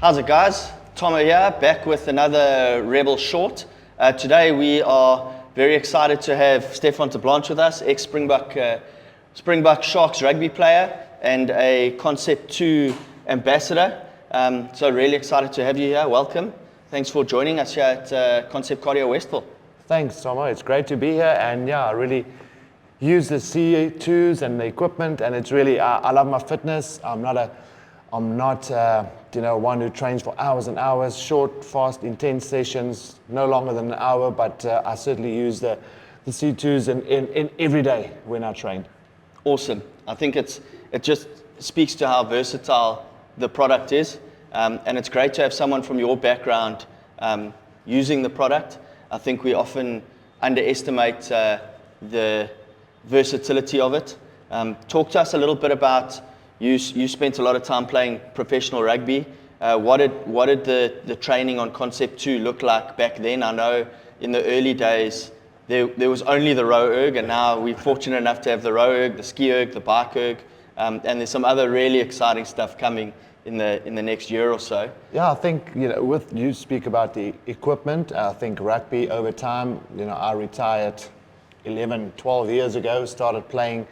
How's it, guys? Tomo here, back with another Rebel Short. Today we are very excited to have Stefan Terblanche with us, ex-Springbok Sharks rugby player and a Concept 2 ambassador. So really excited to have you here. Welcome. Thanks for joining us here at Concept Cardio Westville. Thanks, Tomo. It's great to be here, and yeah, I really use the C2s and the equipment, and it's really I love my fitness. I'm not one who trains for hours and hours, short, fast, intense sessions, no longer than an hour, but I certainly use the C2s in every day when I train. Awesome. I think it just speaks to how versatile the product is, and it's great to have someone from your background using the product. I think we often underestimate the versatility of it. Talk to us a little bit about you spent a lot of time playing professional rugby. What did the training on Concept 2 look like back then? I know in the early days there was only the row erg, and now we're fortunate enough to have the row erg, the ski erg, the bike erg, and there's some other really exciting stuff coming in the next year or so. Yeah, I think with you speak about the equipment. I think rugby over time. I retired 11, 12 years ago. Started playing,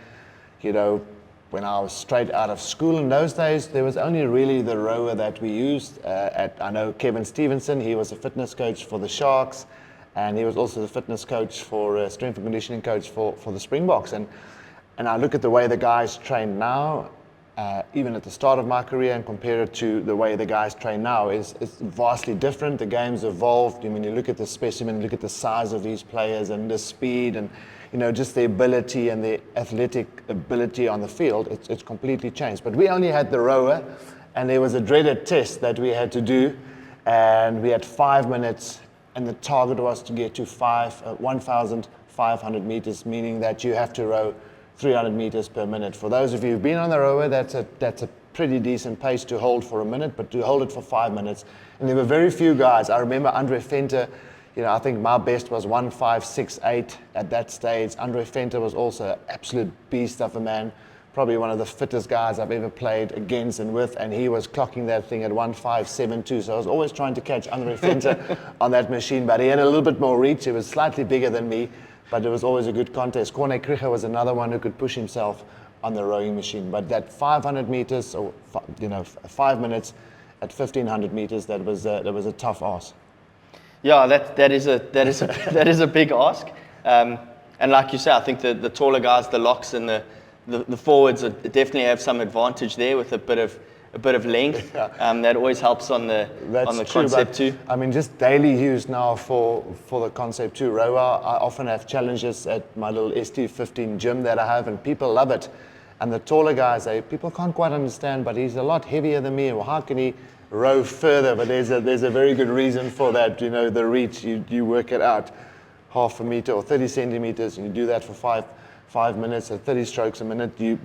when I was straight out of school. In those days, there was only really the rower that we used. I know Kevin Stevenson, he was a fitness coach for the Sharks, and he was also the fitness coach for strength and conditioning coach for the Springboks. And I look at the way the guys train now, even at the start of my career, and compare it to the way the guys train now, it's vastly different. The game's evolved. You look at the specimen, look at the size of these players and the speed and just the ability and the athletic ability on the field, it's completely changed. But we only had the rower, and there was a dreaded test that we had to do, and we had 5 minutes, and the target was to get to 1,500 meters, meaning that you have to row 300 meters per minute. For those of you who've been on the rower, that's a pretty decent pace to hold for a minute, but to hold it for 5 minutes. And there were very few guys. I remember Andre Venter, I think my best was 1,568 at that stage. Andre Venter was also an absolute beast of a man, probably one of the fittest guys I've ever played against and with, and he was clocking that thing at 1,572. So I was always trying to catch Andre Venter on that machine, but he had a little bit more reach. He was slightly bigger than me, but it was always a good contest. Corne Krige was another one who could push himself on the rowing machine. But that 500 meters, or 5 minutes at 1,500 meters, that was a tough ask. Yeah, that is a big ask, and like you say, I think the taller guys, the locks and the forwards definitely have some advantage there with a bit of length. Yeah. That always helps on the Concept 2. Just daily use now for the Concept 2 rower. I often have challenges at my little ST15 gym that I have, and people love it. And the taller guys, people can't quite understand, but he's a lot heavier than me. Well, how can he row further? But there's a very good reason for that. The reach, you work it out, half a meter or 30 centimeters, and you do that for five minutes at 30 strokes a minute. You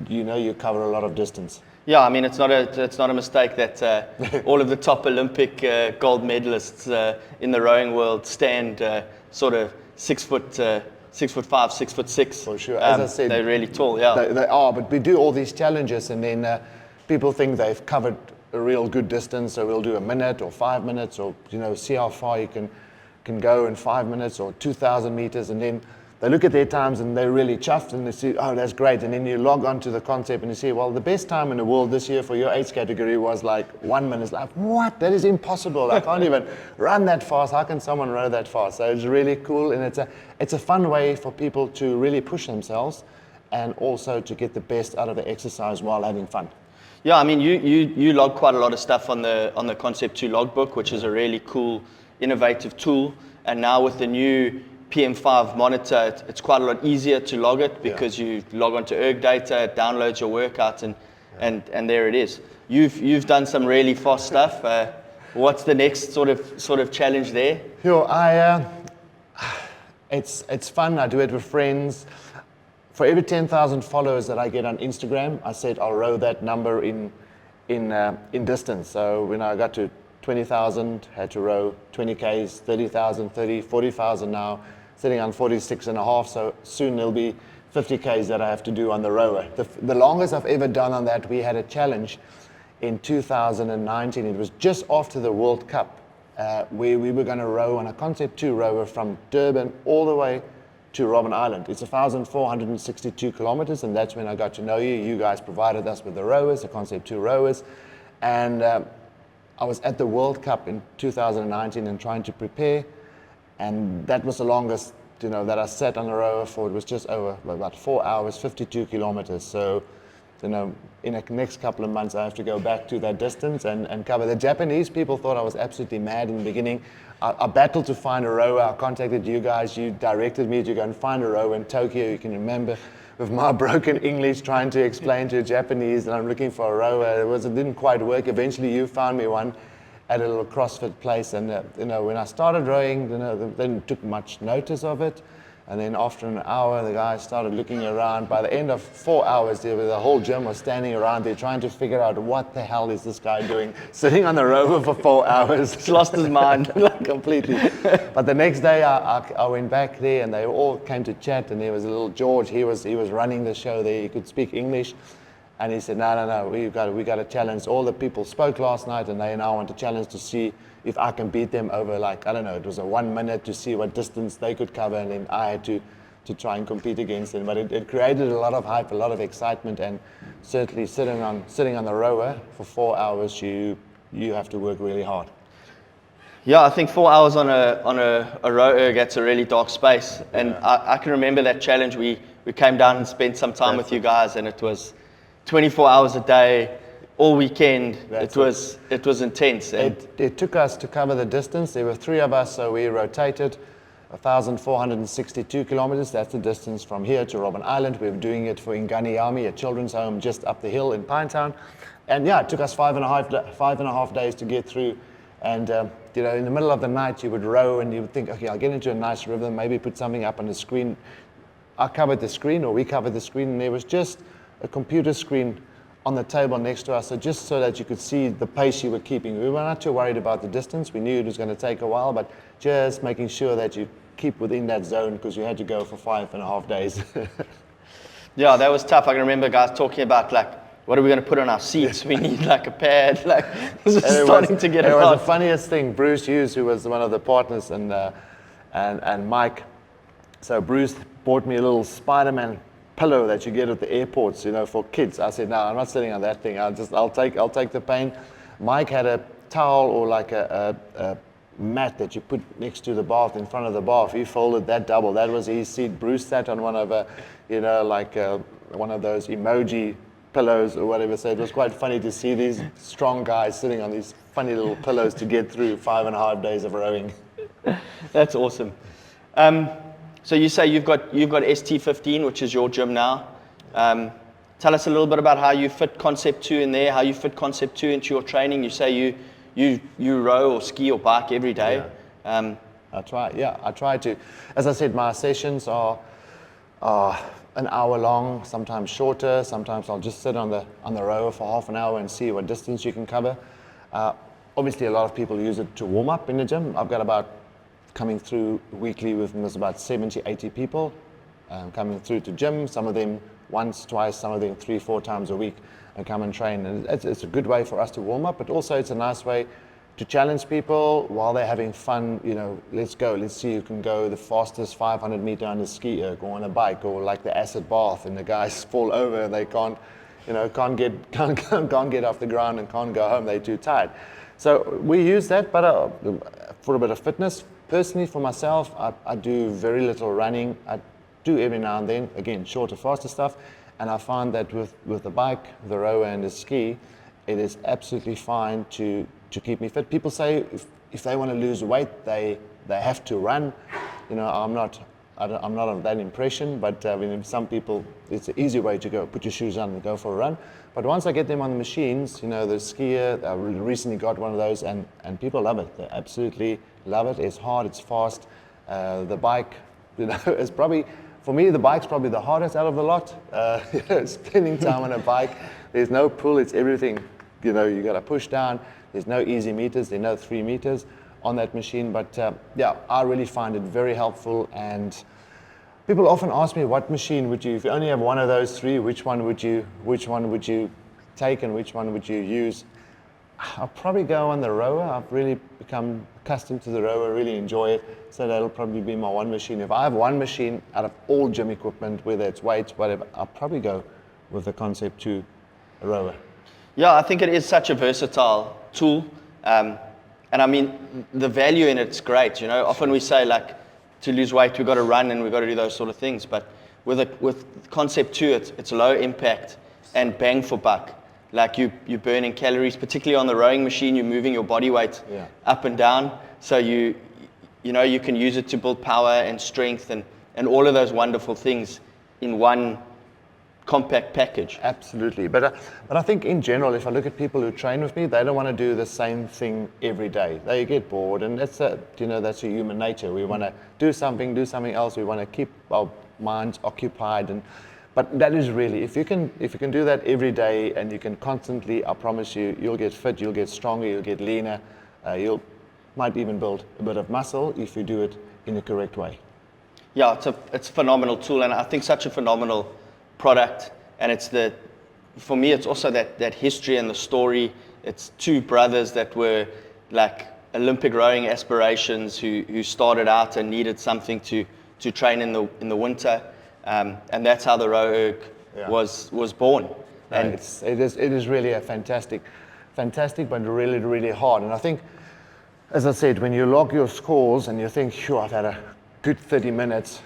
cover a lot of distance. Yeah, it's not a mistake that all of the top Olympic gold medalists in the rowing world stand sort of 6'5", 6'6". For sure, as I said, they're really tall. Yeah, they are. But we do all these challenges, and then people think they've covered a real good distance, so we'll do a minute or 5 minutes, or see how far you can go in 5 minutes or 2,000 meters, and then they look at their times and they're really chuffed and they say, oh, that's great. And then you log on to the Concept and you say, well, the best time in the world this year for your age category was like 1 minute. Like, what? That is impossible. I can't even run that fast. How can someone row that fast? So it's really cool, and it's a fun way for people to really push themselves and also to get the best out of the exercise while having fun. Yeah, you log quite a lot of stuff on the Concept 2 logbook, which is a really cool, innovative tool. And now with the new PM5 monitor, it's quite a lot easier to log it because you log onto erg data, it downloads your workout, and there it is. You've done some really fast stuff. What's the next sort of challenge there? It's fun. I do it with friends. For every 10,000 followers that I get on Instagram, I said I'll row that number in distance. So when I got to 20,000, had to row 20 Ks, 30,000, 30, 40,000 now, sitting on 46.5. So soon there'll be 50 Ks that I have to do on the rower. The longest I've ever done on that, we had a challenge in 2019. It was just after the World Cup, where we were going to row on a Concept 2 rower from Durban all the way to Robben Island. It's 1,462 kilometers, and that's when I got to know you. You guys provided us with the rowers, the Concept 2 rowers, and I was at the World Cup in 2019 and trying to prepare, and that was the longest, that I sat on a rower for. It was just over about 4 hours, 52 kilometers. So, in the next couple of months, I have to go back to that distance and cover. The Japanese people thought I was absolutely mad in the beginning. I battled to find a rower. I contacted you guys. You directed me to go and find a rower in Tokyo. You can remember with my broken English trying to explain to a Japanese that I'm looking for a rower. It didn't quite work. Eventually, you found me one at a little CrossFit place. And, when I started rowing, they didn't took much notice of it. And then after an hour, the guys started looking around. By the end of 4 hours, the whole gym was standing around there trying to figure out what the hell is this guy doing, sitting on the rover for 4 hours. He's lost his mind. Completely. But the next day, I went back there, and they all came to chat. And there was a little George. He was running the show there. He could speak English. And he said, no, we got to challenge. All the people spoke last night, and they now want to challenge to see if I can beat them over, it was a 1 minute to see what distance they could cover, and then I had to try and compete against them. But it created a lot of hype, a lot of excitement, and certainly sitting on the rower for 4 hours, you have to work really hard. Yeah, I think 4 hours on a rower gets a really dark space, and I can remember that challenge. We came down and spent some time with you guys, and it was 24 hours a day. All weekend. It was intense. It took us to cover the distance. There were 3 of us, so we rotated 1,462 kilometers. That's the distance from here to Robben Island. We were doing it for Inganiami, a children's home just up the hill in Pinetown. And yeah, it took us 5.5 days to get through. And in the middle of the night, you would row and you would think, okay, I'll get into a nice rhythm, maybe put something up on the screen. We covered the screen, and there was just a computer screen on the table next to us, so just so that you could see the pace you were keeping. We were not too worried about the distance. We knew it was going to take a while, but just making sure that you keep within that zone, because you had to go for 5.5 days. Yeah, that was tough. I can remember guys talking about what are we going to put on our seats? We need a pad. This is starting to get hard. It was the funniest thing. Bruce Hughes, who was one of the partners, and Mike. So Bruce bought me a little Spider-Man pillow that you get at the airports, for kids. I said, no, I'm not sitting on that thing. I'll take the pain. Mike had a towel or a mat that you put next to the bath, in front of the bath. He folded that double. That was his seat. Bruce sat on one of one of those emoji pillows or whatever. So it was quite funny to see these strong guys sitting on these funny little pillows to get through 5.5 days of rowing. That's awesome. So you say you've got ST15, which is your gym now. Tell us a little bit about how you fit Concept 2 in there, how you fit Concept 2 into your training. You say you row or ski or bike every day. Yeah. I try to. As I said, my sessions are an hour long, sometimes shorter. Sometimes I'll just sit on the rower for half an hour and see what distance you can cover. Obviously, a lot of people use it to warm up in the gym. I've got coming through weekly with them, there's about 70, 80 people coming through to gym, some of them once, twice, some of them 3-4 times a week, and come and train. And it's a good way for us to warm up, but also it's a nice way to challenge people while they're having fun. Let's see who can go the fastest 500 meter on a ski erg or on a bike, or like the acid bath, and the guys fall over and they can't get off the ground and can't go home, they're too tired. So we use that, but for a bit of fitness. Personally, for myself, I do very little running. I do every now and then, again, shorter, faster stuff. And I find that with the bike, the rower, and the ski, it is absolutely fine to keep me fit. People say if they want to lose weight, they have to run. I'm not of that impression, but some people, it's an easy way to go. Put your shoes on and go for a run. But once I get them on the machines, the skier, I recently got one of those, and people love it. They absolutely love it. It's hard, it's fast. The bike, is probably, for me, the bike's probably the hardest out of the lot. Spending time on a bike, there's no pull, it's everything. You got to push down. There's no easy meters, there's no 3 meters on that machine. But I really find it very helpful. And people often ask me, what machine would you, if you only have one of those 3, which one would you take and which one would you use? I'll probably go on the rower. I've really become accustomed to the rower, really enjoy it. So that'll probably be my one machine. If I have one machine out of all gym equipment, whether it's weights, whatever, I'll probably go with the Concept 2 rower. Yeah, I think it is such a versatile tool. And I mean, the value in it's great. You know, often we say like to lose weight, we've got to run and we've got to do those sort of things. But with Concept 2, it's low impact and bang for buck. Like you're burning calories, particularly on the rowing machine, you're moving your body weight up and down. So you can use it to build power and strength and all of those wonderful things in one compact package. Absolutely. But I think in general, if I look at people who train with me, they don't want to do the same thing every day. They get bored, and that's a human nature. We want to do something else. We want to keep our minds occupied. But that is really, if you can do that every day and you can constantly, I promise you, you'll get fit, you'll get stronger, you'll get leaner, might even build a bit of muscle if you do it in the correct way. Yeah, it's a phenomenal tool, and I think such a phenomenal product. And for me, it's also that history and the story. It's two brothers that were like Olympic rowing aspirations who started out and needed something to train in the winter. And that's how the Row was born. And it is really a fantastic, but really, really hard. And I think, as I said, when you log your scores and you think, sure, I've had a good 30 minutes,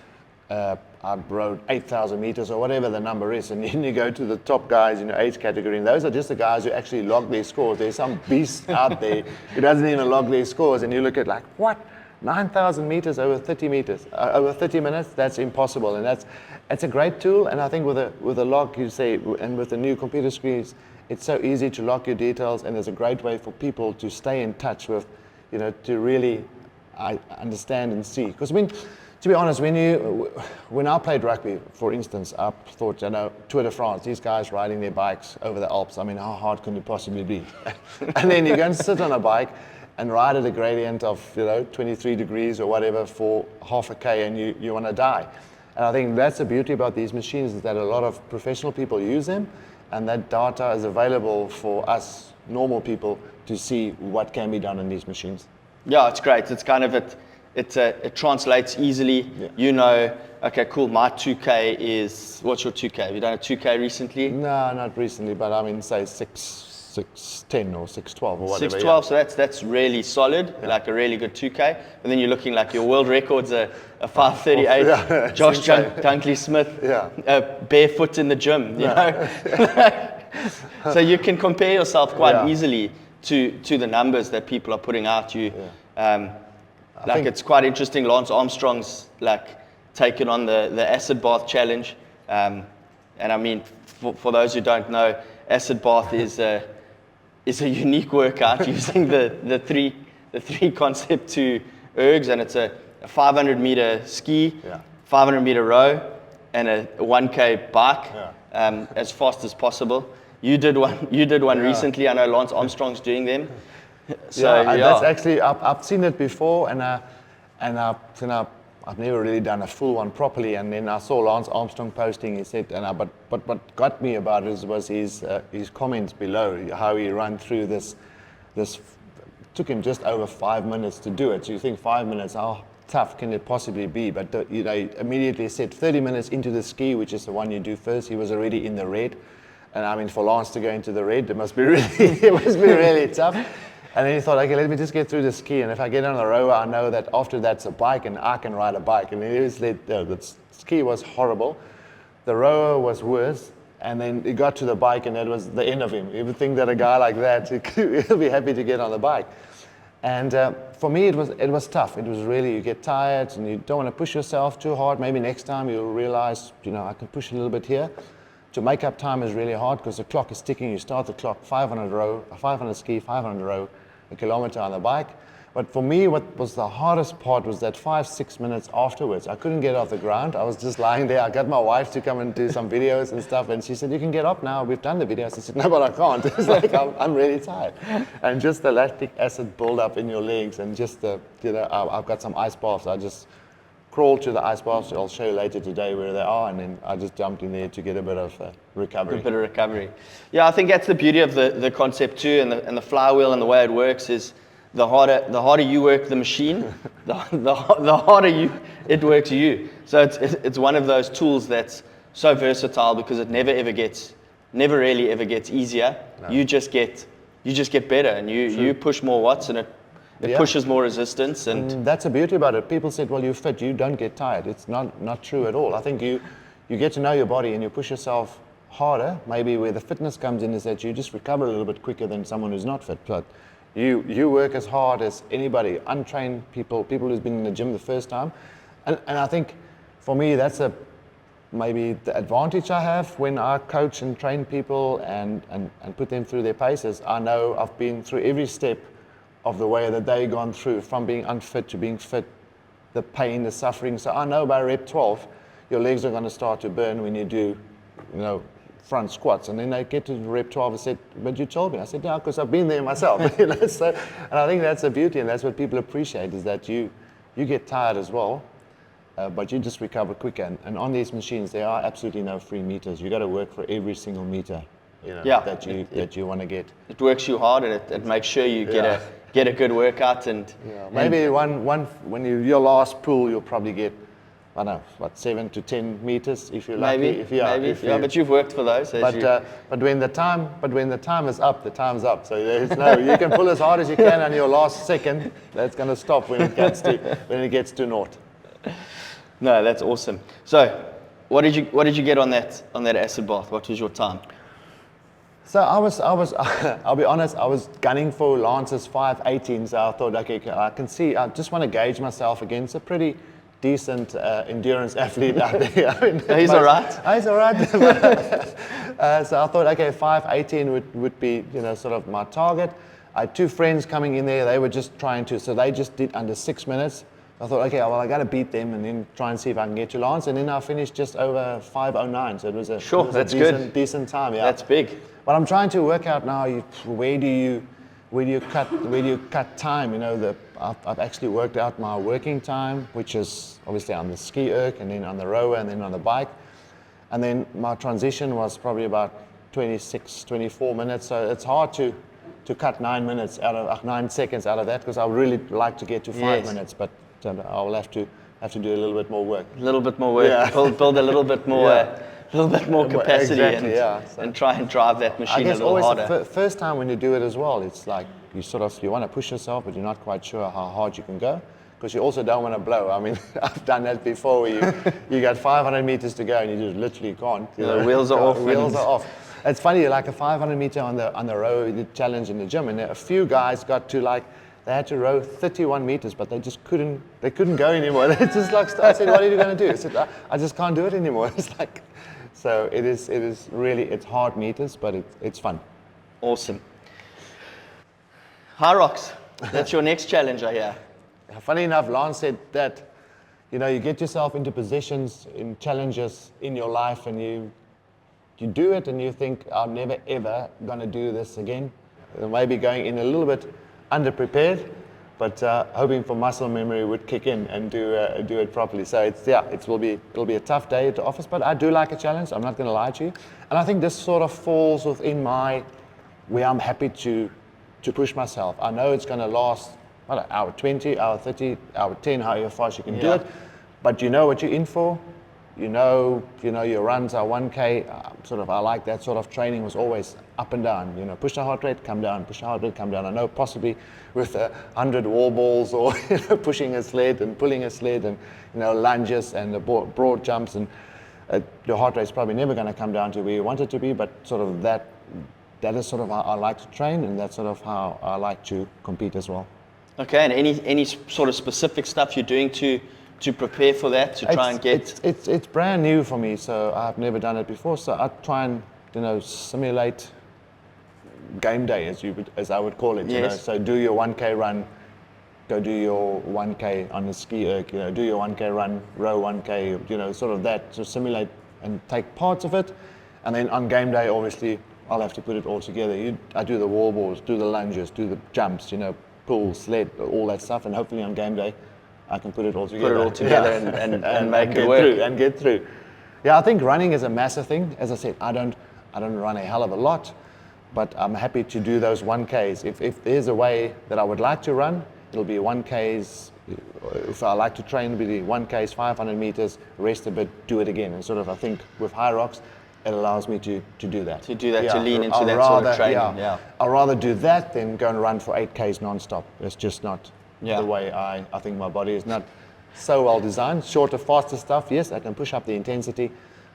I've rowed 8,000 meters or whatever the number is, and then you go to the top guys in your age category, and those are just the guys who actually log their scores. There's some beast out there who doesn't even log their scores, and you look at like, what? 9,000 meters over 30 minutes, that's impossible. And it's a great tool. And I think with a log, you say, and with the new computer screens, it's so easy to log your details, and there's a great way for people to stay in touch with, to really understand and see. Because I mean, to be honest, when I played rugby, for instance, I thought, Tour de France, these guys riding their bikes over the Alps, I mean, how hard can it possibly be? And then you go and sit on a bike and ride at a gradient of 23 degrees or whatever for half a K, and you want to die. And I think that's the beauty about these machines, is that a lot of professional people use them, and that data is available for us normal people to see what can be done in these machines. Yeah, it's great. It's kind of it translates easily. Yeah. Okay, cool, my 2K is, what's your 2K? Have you done a 2K recently? No, not recently, but I mean, say 6:10 or 6:12 or whatever. 6:12, so that's really solid, like a really good 2K. And then you're looking like your world record's a 5:38. Josh Dunkley Smith, barefoot in the gym, you know. So you can compare yourself quite easily to the numbers that people are putting out. It's quite interesting. Lance Armstrong's taken on the acid bath challenge, and I mean, for those who don't know, acid bath is a unique workout using the three Concept 2 ergs, and it's a 500 meter ski, 500 meter row, and a 1K bike as fast as possible. You did one recently. I know Lance Armstrong's doing them. So that's actually, I've seen it before, and I've never really done a full one properly. And then I saw Lance Armstrong posting. He said, but what got me about it was his comments below, how he ran through this. Took him just over 5 minutes to do it. So you think 5 minutes, how tough can it possibly be? But he immediately said 30 minutes into the ski, which is the one you do first, he was already in the red. And I mean, for Lance to go into the red, it must be really tough. And then he thought, okay, let me just get through the ski, and if I get on the rower, I know that after that's a bike, and I can ride a bike. And the ski was horrible. The rower was worse, and then he got to the bike, and that was the end of him. You would think that a guy like that, he'll be happy to get on the bike. And for me, it was tough. It was really, you get tired, and you don't want to push yourself too hard. Maybe next time you'll realize, I can push a little bit here. To make up time is really hard because the clock is ticking. You start the clock 500 ski, 500 row, a kilometer on the bike. But for me, what was the hardest part was that 5-6 minutes afterwards. I couldn't get off the ground. I was just lying there. I got my wife to come and do some videos and stuff, and she said, "You can get up now. We've done the videos." I said, "No, but I can't." It's like I'm really tired. And just the lactic acid build up in your legs, and just I've got some ice baths. I just crawled to the ice baths. I'll show you later today where they are, and then I just jumped in there to get a bit of recovery. A bit of recovery. Yeah, I think that's the beauty of the concept too, and the flywheel and the way it works is the harder you work the machine, the harder it works you. So it's one of those tools that's so versatile because it never really ever gets easier. No. You just get better, and you push more watts, and it pushes more resistance. And that's the beauty about it. People said, well, you're fit, you don't get tired. It's not true at all. I think you get to know your body and you push yourself harder. Maybe where the fitness comes in is that you just recover a little bit quicker than someone who's not fit. But you work as hard as anybody, untrained people who's been in the gym the first time. And I think for me, that's maybe the advantage I have when I coach and train people and put them through their paces. I know I've been through every step of the way that they've gone through, from being unfit to being fit, the pain, the suffering. So I know by rep 12, your legs are going to start to burn when you do, front squats. And then they get to rep 12 and said, but you told me. I said, yeah, because I've been there myself. So, and I think that's the beauty, and that's what people appreciate, is that you get tired as well, but you just recover quicker. And on these machines, there are absolutely no free meters. You got to work for every single meter that you want to get. It works you hard, and it makes sure you get a good workout. And maybe when your last pull, you'll probably get, I don't know, 7 to 10 meters if you're lucky. Maybe. But you've worked for those. But when the time is up, the time's up. So there's you can pull as hard as you can on your last second. That's going to stop when it gets to naught. No, that's awesome. So, what did you get on that acid bath? What was your time? So I was I'll be honest, I was gunning for Lance's 5:18. So I thought, okay, I can see. I just want to gauge myself against a pretty decent endurance athlete out there. I mean, he's all right. He's all right. So I thought, okay, 5:18 would be sort of my target. I had two friends coming in there. They were just trying to, so they just did under 6 minutes. I thought, okay, well, I got to beat them and then try and see if I can get to Lance. And then I finished just over 5:09. So it was a decent time. Yeah, that's big. But I'm trying to work out now. Where do you cut time? I've actually worked out my working time, which is obviously on the ski erg, and then on the rower, and then on the bike. And then my transition was probably about 26, 24 minutes. So it's hard to cut 9 seconds out of that, because I would really like to get to 5 minutes, but I'll have to do a little bit more work. Yeah. Build a little bit more capacity, and try and drive that machine a little harder. The first time when you do it as well, it's like you want to push yourself, but you're not quite sure how hard you can go, because you also don't want to blow. I mean, I've done that before, where you got 500 meters to go and you just literally can't. The wheels are off. Wheels are off. It's funny, like a 500 meter on the row, the challenge in the gym, and a few guys got to they had to row 31 meters, but they just couldn't go anymore. It's just like, I said, what are you going to do? I said, I just can't do it anymore. It's like, so it is really, it's hard meters, but it's fun. Awesome. Hyrox, that's your next challenge, I hear. Funny enough, Lance said that, you get yourself into positions, in challenges in your life, and you do it and you think, I'm never ever going to do this again. Maybe going in a little bit underprepared, but hoping for muscle memory would kick in and do it properly. So it'll be a tough day at the office, but I do like a challenge. I'm not going to lie to you. And I think this sort of falls within where I'm happy to push myself. I know it's going to last, hour 20, hour 30, hour 10, however fast you can do it, but you know what you're in for. Your runs are 1K. I like that sort of training, was always up and down. Push the heart rate, come down. Push the heart rate, come down. I know possibly with 100 wall balls, or pushing a sled and pulling a sled, and lunges and the broad jumps, and your heart rate's probably never going to come down to where you want it to be. But sort of that is sort of how I like to train, and that's sort of how I like to compete as well. Okay, and any sort of specific stuff you're doing to prepare for that, to try and get... It's brand new for me, so I've never done it before. So I try and, simulate game day, as I would call it. Yes. So do your 1K run, go do your 1K on the ski erg, do your 1K run, row 1K, sort of that, to simulate and take parts of it. And then on game day, obviously, I'll have to put it all together. I do the wall balls, do the lunges, do the jumps, pull, sled, all that stuff, and hopefully on game day, I can put it all together. Put it all together and make it work. And get through. Yeah, I think running is a massive thing. As I said, I don't run a hell of a lot, but I'm happy to do those 1Ks. If there's a way that I would like to run, it'll be 1Ks. If I like to train, it'll be 1Ks, 500 meters, rest a bit, do it again. And sort of, I think with Hyrox, it allows me to do that. To do that, to lean into that sort of training. Yeah. I'd rather do that than go and run for 8Ks non-stop. It's just not the way I think my body is not so well designed. Shorter, faster stuff, yes, I can push up the intensity,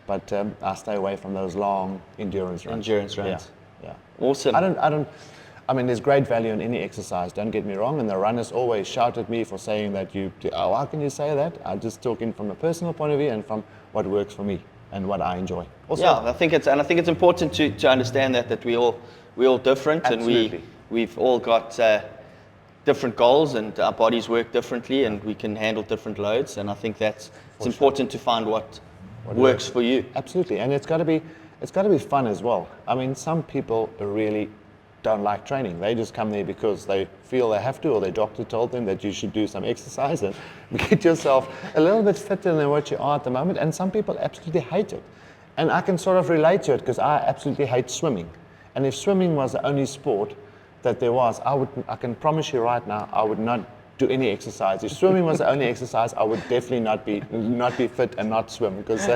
but I stay away from those long endurance runs. Yeah. Awesome. I mean, there's great value in any exercise, don't get me wrong, and the runners always shout at me for saying that how can you say that? I'm just talking from a personal point of view and from what works for me and what I enjoy. Also, I think it's important to understand that we're all different. Absolutely. And we've all got different goals, and our bodies work differently, and we can handle different loads, and I think it's important to find what works for you. Absolutely, and it's got to be fun as well. I mean, some people really don't like training. They just come there because they feel they have to, or their doctor told them that you should do some exercise and get yourself a little bit fitter than what you are at the moment. And some people absolutely hate it. And I can sort of relate to it because I absolutely hate swimming. And if swimming was the only sport that there was, I can promise you right now, I would not do any exercise. If swimming was the only exercise, I would definitely not be fit and not swim, because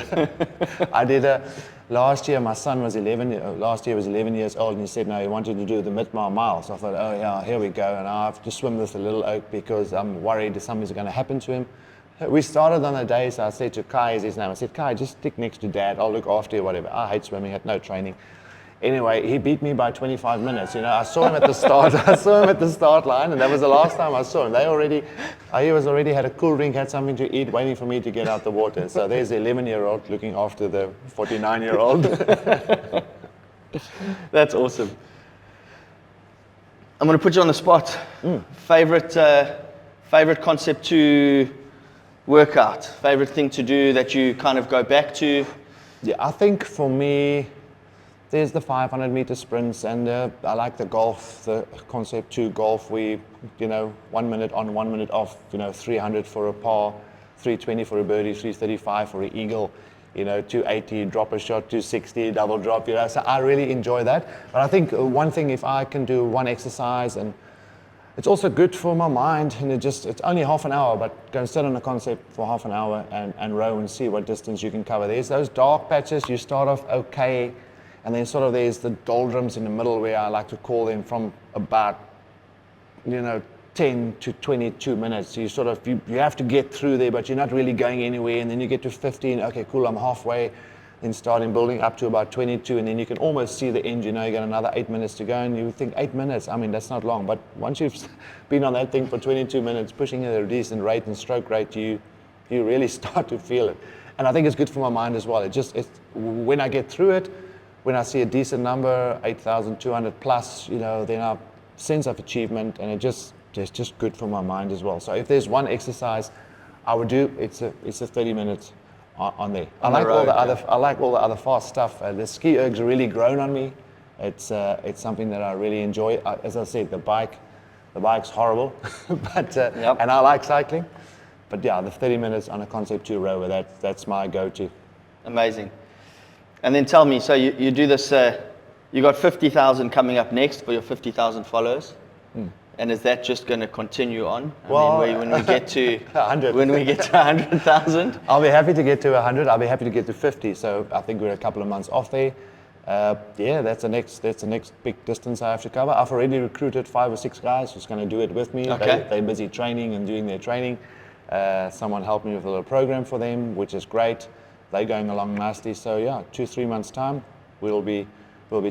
I did last year. My son was 11. Last year was 11 years old, and he said no, he wanted to do the mid-mile mile. So I thought, oh yeah, here we go, and I have to swim this little oak because I'm worried something's going to happen to him. We started on the day, so I said to Kai, is his name, I said, Kai, just stick next to Dad. I'll look after you, whatever. I hate swimming, had no training. Anyway, he beat me by 25 minutes. You know, I saw him at the start. I saw him at the start line, and that was the last time I saw him. He was already had a cool drink, had something to eat, waiting for me to get out the water. So there's the 11-year-old looking after the 49-year-old. That's awesome. I'm going to put you on the spot. Favorite concept to work out? Favorite thing to do that you kind of go back to? Yeah, I think for me, there's the 500-meter sprints, and I like the golf, the concept to golf. 1 minute on, 1 minute off. 300 for a par, 320 for a birdie, 335 for an eagle. 280 drop a shot, 260 double drop. So I really enjoy that. But I think one thing, if I can do one exercise, and it's also good for my mind, and it's only half an hour, but go and sit on a concept for half an hour and row and see what distance you can cover. There's those dark patches. You start off okay. And then sort of there's the doldrums in the middle, where I like to call them, from about 10 to 22 minutes. So you have to get through there, but you're not really going anywhere. And then you get to 15, okay, cool, I'm halfway. Then starting building up to about 22, and then you can almost see the end. You got another 8 minutes to go, and you think 8 minutes, I mean, that's not long. But once you've been on that thing for 22 minutes, pushing at a decent rate and stroke rate, you really start to feel it. And I think it's good for my mind as well. It's when I get through it, when I see a decent number, 8,200 plus, then I sense of achievement, and it's just good for my mind as well. So if there's one exercise I would do, it's a 30 minutes on there. I like all the other fast stuff. The ski erg's really grown on me. It's something that I really enjoy. As I said, the bike's horrible, but and I like cycling. But yeah, the 30 minutes on a Concept 2 rower, that's my go-to. Amazing. And then tell me, so you do this, you got 50,000 coming up next for your 50,000 followers. And is that just going to continue on? When we get to 100, when we get to 100,000, I'll be happy to get to 100. I'll be happy to get to 50. So I think we're a couple of months off there. That's the next big distance I have to cover. I've already recruited 5 or 6 guys who's going to do it with me. Okay. They're busy training and doing their training. Someone helped me with a little program for them, which is great. They're going along nicely. So 2-3 months time, we'll be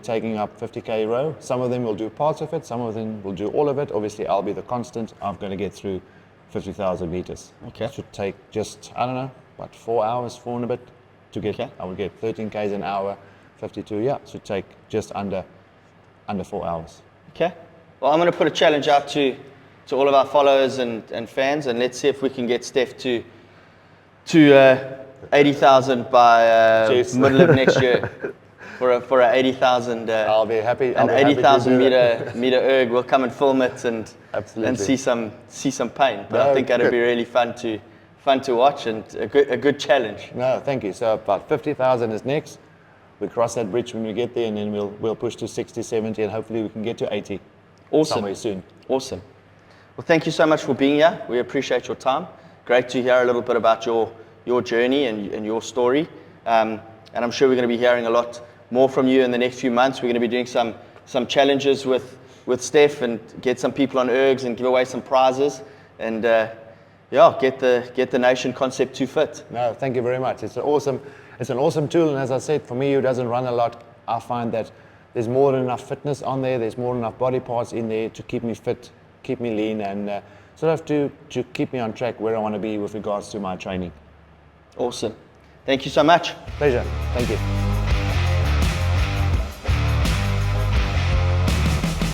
taking up 50K row. Some of them will do parts of it. Some of them will do all of it. Obviously, I'll be the constant. I'm going to get through 50,000 meters. Okay. It should take just, 4 hours, 4 and a bit to get. Okay. I would get 13 Ks an hour, 52. Yeah, it should take just under 4 hours. Okay. Well, I'm going to put a challenge out to all of our followers and fans, and let's see if we can get Steph to 80,000 by middle of next year. for a 80,000. I'll be happy. An I'll be happy to 80,000 do that. meter erg. We'll come and film it and Absolutely. see some pain. But No, I think that'd good. be really fun to watch and a good challenge. No, thank you. So about 50,000 is next. We cross that bridge when we get there, and then we'll push to 60, 70, and hopefully we can get to 80 Awesome. somewhere soon. Awesome. Well, thank you so much for being here. We appreciate your time. Great to hear a little bit about your journey and your story. And I'm sure we're going to be hearing a lot more from you in the next few months. We're going to be doing some challenges with Steph and get some people on ergs and give away some prizes and get the nation concept to fit. No, thank you very much. It's an awesome tool, and as I said, for me who doesn't run a lot, I find that there's more than enough fitness on there. There's more than enough body parts in there to keep me fit, keep me lean, and sort of to keep me on track where I want to be with regards to my training. Awesome. Thank you so much. Pleasure. Thank you.